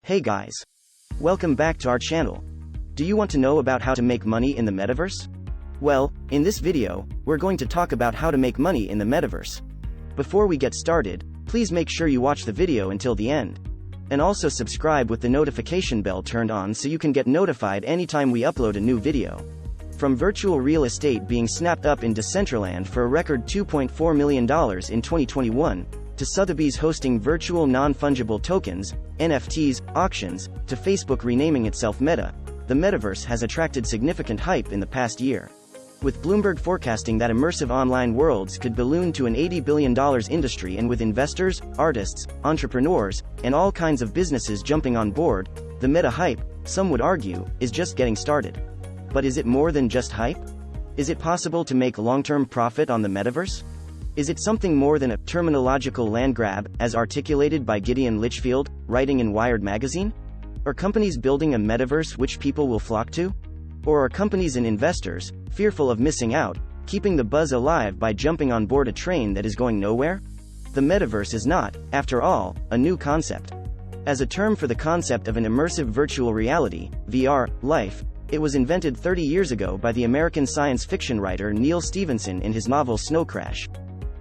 Hey guys. Welcome back to our channel. Do you want to know about how to make money in the metaverse? Well, in this video, we're going to talk about how to make money in the metaverse. Before we get started, please make sure you watch the video until the end. And also subscribe with the notification bell turned on so you can get notified anytime we upload a new video. From virtual real estate being snapped up in Decentraland for a record $2.4 million in 2021, to Sotheby's hosting virtual non-fungible tokens, NFTs, auctions, to Facebook renaming itself Meta, the metaverse has attracted significant hype in the past year. With Bloomberg forecasting that immersive online worlds could balloon to an $80 billion industry, and with investors, artists, entrepreneurs, and all kinds of businesses jumping on board, the Meta hype, some would argue, is just getting started. But is it more than just hype? Is it possible to make long-term profit on the metaverse? Is it something more than a terminological land grab, as articulated by Gideon Litchfield, writing in Wired magazine? Are companies building a metaverse which people will flock to? Or are companies and investors, fearful of missing out, keeping the buzz alive by jumping on board a train that is going nowhere? The metaverse is not, after all, a new concept. As a term for the concept of an immersive virtual reality, VR, life, it was invented 30 years ago by the American science fiction writer Neal Stephenson in his novel Snow Crash.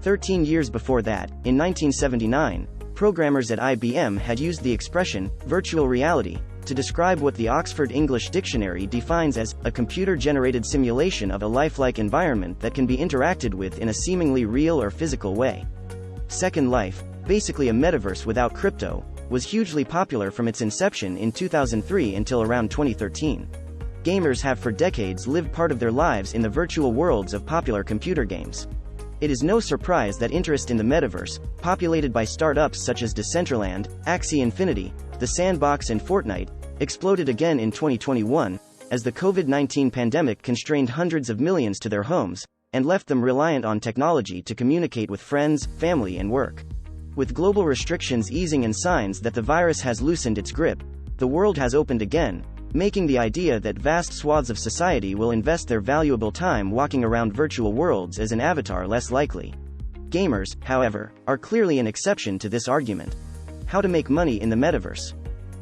13 years before that, in 1979, programmers at IBM had used the expression, virtual reality, to describe what the Oxford English Dictionary defines as, a computer-generated simulation of a lifelike environment that can be interacted with in a seemingly real or physical way. Second Life, basically a metaverse without crypto, was hugely popular from its inception in 2003 until around 2013. Gamers have for decades lived part of their lives in the virtual worlds of popular computer games. It is no surprise that interest in the metaverse, populated by startups such as Decentraland, Axie Infinity, The Sandbox and Fortnite, exploded again in 2021, as the COVID-19 pandemic constrained hundreds of millions to their homes, and left them reliant on technology to communicate with friends, family and work. With global restrictions easing and signs that the virus has loosened its grip, the world has opened again, making the idea that vast swaths of society will invest their valuable time walking around virtual worlds as an avatar less likely. Gamers, however, are clearly an exception to this argument. How to make money in the metaverse?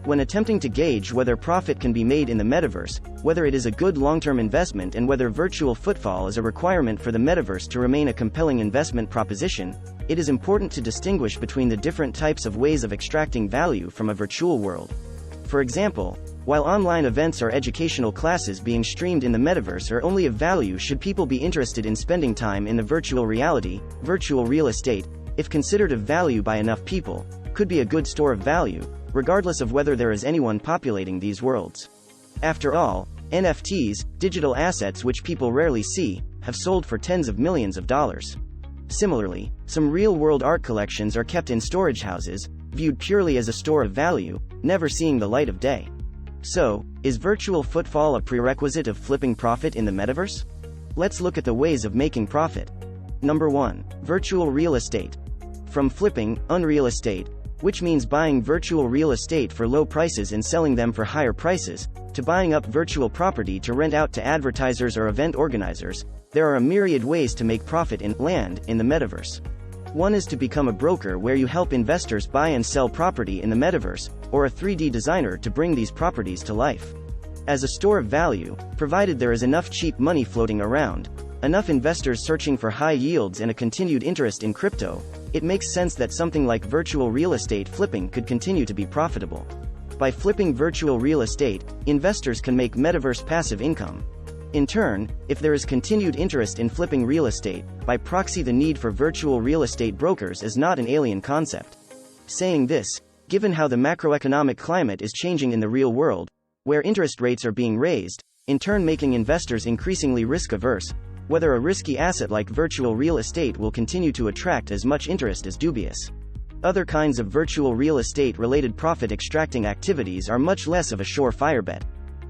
When attempting to gauge whether profit can be made in the metaverse, whether it is a good long-term investment and whether virtual footfall is a requirement for the metaverse to remain a compelling investment proposition, it is important to distinguish between the different types of ways of extracting value from a virtual world. For example, while online events or educational classes being streamed in the metaverse are only of value should people be interested in spending time in the virtual reality, virtual real estate, if considered of value by enough people, could be a good store of value, regardless of whether there is anyone populating these worlds. After all, NFTs, digital assets which people rarely see, have sold for tens of millions of dollars. Similarly, some real-world art collections are kept in storage houses, viewed purely as a store of value, never seeing the light of day. So, is virtual footfall a prerequisite of flipping profit in the metaverse? Let's look at the ways of making profit. Number 1. Virtual real estate. From flipping, unreal estate, which means buying virtual real estate for low prices and selling them for higher prices, to buying up virtual property to rent out to advertisers or event organizers, there are a myriad ways to make profit in land in the metaverse. One is to become a broker where you help investors buy and sell property in the metaverse, or a 3D designer to bring these properties to life. As a store of value, provided there is enough cheap money floating around, enough investors searching for high yields and a continued interest in crypto, it makes sense that something like virtual real estate flipping could continue to be profitable. By flipping virtual real estate, investors can make metaverse passive income. In turn, if there is continued interest in flipping real estate, by proxy the need for virtual real estate brokers is not an alien concept. Saying this, given how the macroeconomic climate is changing in the real world, where interest rates are being raised, in turn making investors increasingly risk-averse, whether a risky asset like virtual real estate will continue to attract as much interest is dubious. Other kinds of virtual real estate-related profit-extracting activities are much less of a surefire bet.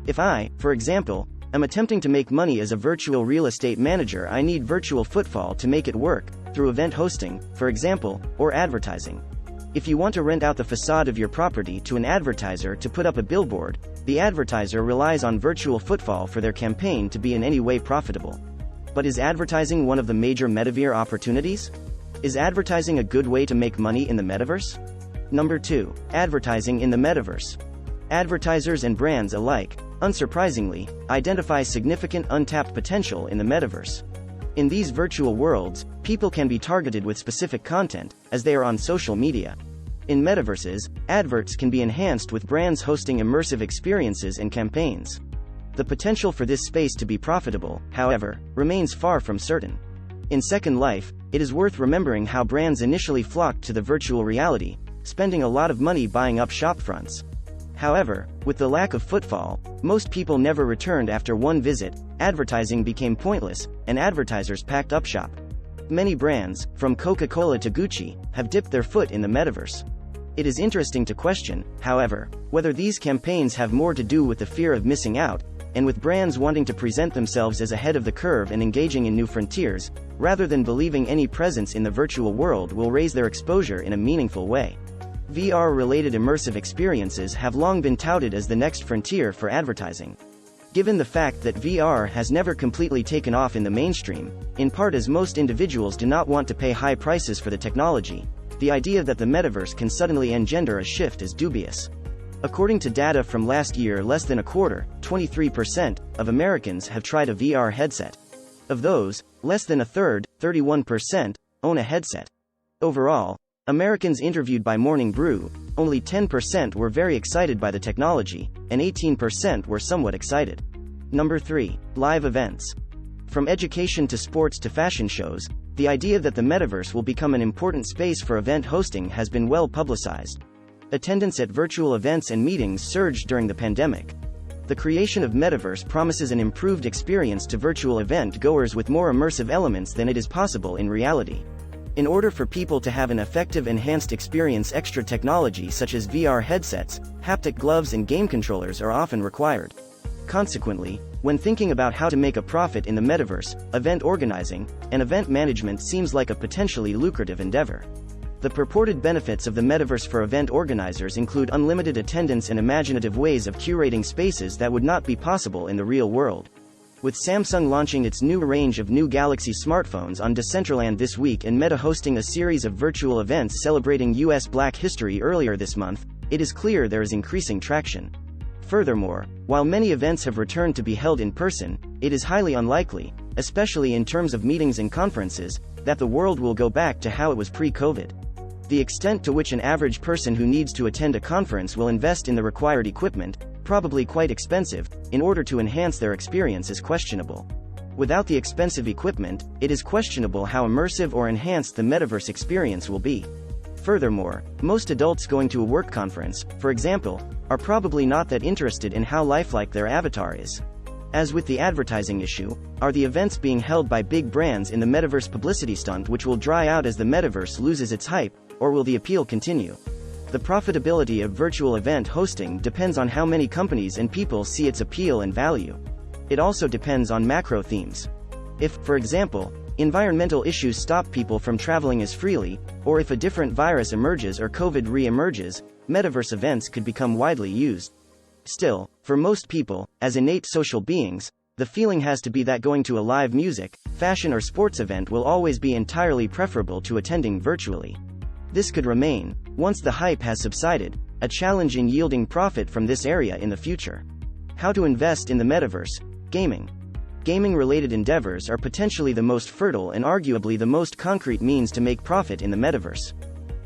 If I, for example, am attempting to make money as a virtual real estate manager, I need virtual footfall to make it work, through event hosting, for example, or advertising. If you want to rent out the facade of your property to an advertiser to put up a billboard, the advertiser relies on virtual footfall for their campaign to be in any way profitable. But is advertising one of the major metaverse opportunities? Is advertising a good way to make money in the metaverse? Number 2. Advertising in the metaverse. Advertisers and brands alike, unsurprisingly, identify significant untapped potential in the metaverse. In these virtual worlds, people can be targeted with specific content, as they are on social media. In metaverses, adverts can be enhanced with brands hosting immersive experiences and campaigns. The potential for this space to be profitable, however, remains far from certain. In Second Life, it is worth remembering how brands initially flocked to the virtual reality, spending a lot of money buying up shopfronts. However, with the lack of footfall, most people never returned after one visit, advertising became pointless, and advertisers packed up shop. Many brands, from Coca-Cola to Gucci, have dipped their foot in the metaverse. It is interesting to question, however, whether these campaigns have more to do with the fear of missing out, and with brands wanting to present themselves as ahead of the curve and engaging in new frontiers, rather than believing any presence in the virtual world will raise their exposure in a meaningful way. VR-related immersive experiences have long been touted as the next frontier for advertising. Given the fact that VR has never completely taken off in the mainstream, in part as most individuals do not want to pay high prices for the technology, the idea that the metaverse can suddenly engender a shift is dubious. According to data from last year, less than a quarter, 23%, of Americans have tried a VR headset. Of those, less than a third, 31%, own a headset. Overall, Americans interviewed by Morning Brew, only 10% were very excited by the technology, and 18% were somewhat excited. Number 3. Live events. From education to sports to fashion shows, the idea that the metaverse will become an important space for event hosting has been well publicized. Attendance at virtual events and meetings surged during the pandemic. The creation of metaverse promises an improved experience to virtual event goers with more immersive elements than it is possible in reality. In order for people to have an effective enhanced experience, extra technology such as VR headsets, haptic gloves and game controllers are often required. Consequently, when thinking about how to make a profit in the metaverse, event organizing and event management seems like a potentially lucrative endeavor. The purported benefits of the metaverse for event organizers include unlimited attendance and imaginative ways of curating spaces that would not be possible in the real world. With Samsung launching its new range of new Galaxy smartphones on Decentraland this week and Meta hosting a series of virtual events celebrating US Black History earlier this month, it is clear there is increasing traction. Furthermore, while many events have returned to be held in person, it is highly unlikely, especially in terms of meetings and conferences, that the world will go back to how it was pre-COVID. The extent to which an average person who needs to attend a conference will invest in the required equipment, probably quite expensive, in order to enhance their experience is questionable. Without the expensive equipment, it is questionable how immersive or enhanced the metaverse experience will be. Furthermore, most adults going to a work conference, for example, are probably not that interested in how lifelike their avatar is. As with the advertising issue, are the events being held by big brands in the metaverse publicity stunt which will dry out as the metaverse loses its hype, or will the appeal continue? The profitability of virtual event hosting depends on how many companies and people see its appeal and value. It also depends on macro themes. If, for example, environmental issues stop people from traveling as freely, or if a different virus emerges or COVID re-emerges, metaverse events could become widely used. Still, for most people, as innate social beings, the feeling has to be that going to a live music, fashion or sports event will always be entirely preferable to attending virtually. This could remain, once the hype has subsided, a challenge in yielding profit from this area in the future. How to invest in the metaverse? Gaming. Gaming-related endeavors are potentially the most fertile and arguably the most concrete means to make profit in the metaverse.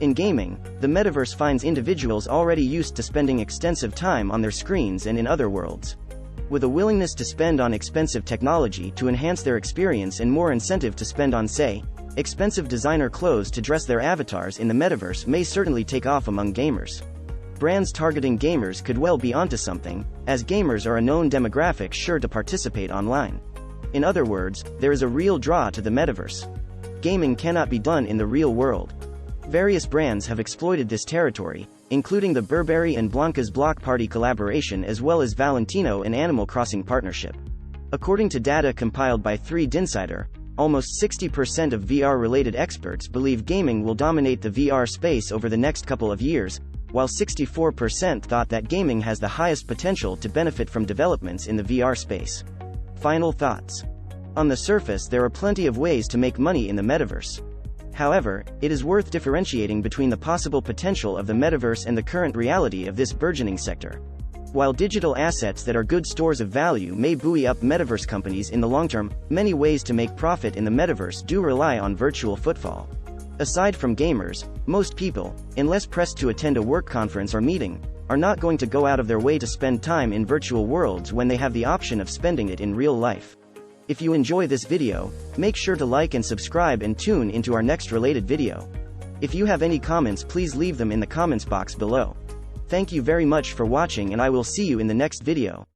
In gaming, the metaverse finds individuals already used to spending extensive time on their screens and in other worlds. With a willingness to spend on expensive technology to enhance their experience and more incentive to spend on, say, expensive designer clothes to dress their avatars in the metaverse may certainly take off among gamers. Brands targeting gamers could well be onto something, as gamers are a known demographic sure to participate online. In other words, there is a real draw to the metaverse. Gaming cannot be done in the real world. Various brands have exploited this territory, including the Burberry and Blanca's Block Party collaboration as well as Valentino and Animal Crossing partnership. According to data compiled by 3dinsider, almost 60% of VR-related experts believe gaming will dominate the VR space over the next couple of years, while 64% thought that gaming has the highest potential to benefit from developments in the VR space. Final thoughts. On the surface, there are plenty of ways to make money in the metaverse. However, it is worth differentiating between the possible potential of the metaverse and the current reality of this burgeoning sector. While digital assets that are good stores of value may buoy up metaverse companies in the long term, many ways to make profit in the metaverse do rely on virtual footfall. Aside from gamers, most people, unless pressed to attend a work conference or meeting, are not going to go out of their way to spend time in virtual worlds when they have the option of spending it in real life. If you enjoy this video, make sure to like and subscribe and tune into our next related video. If you have any comments, please leave them in the comments box below. Thank you very much for watching, and I will see you in the next video.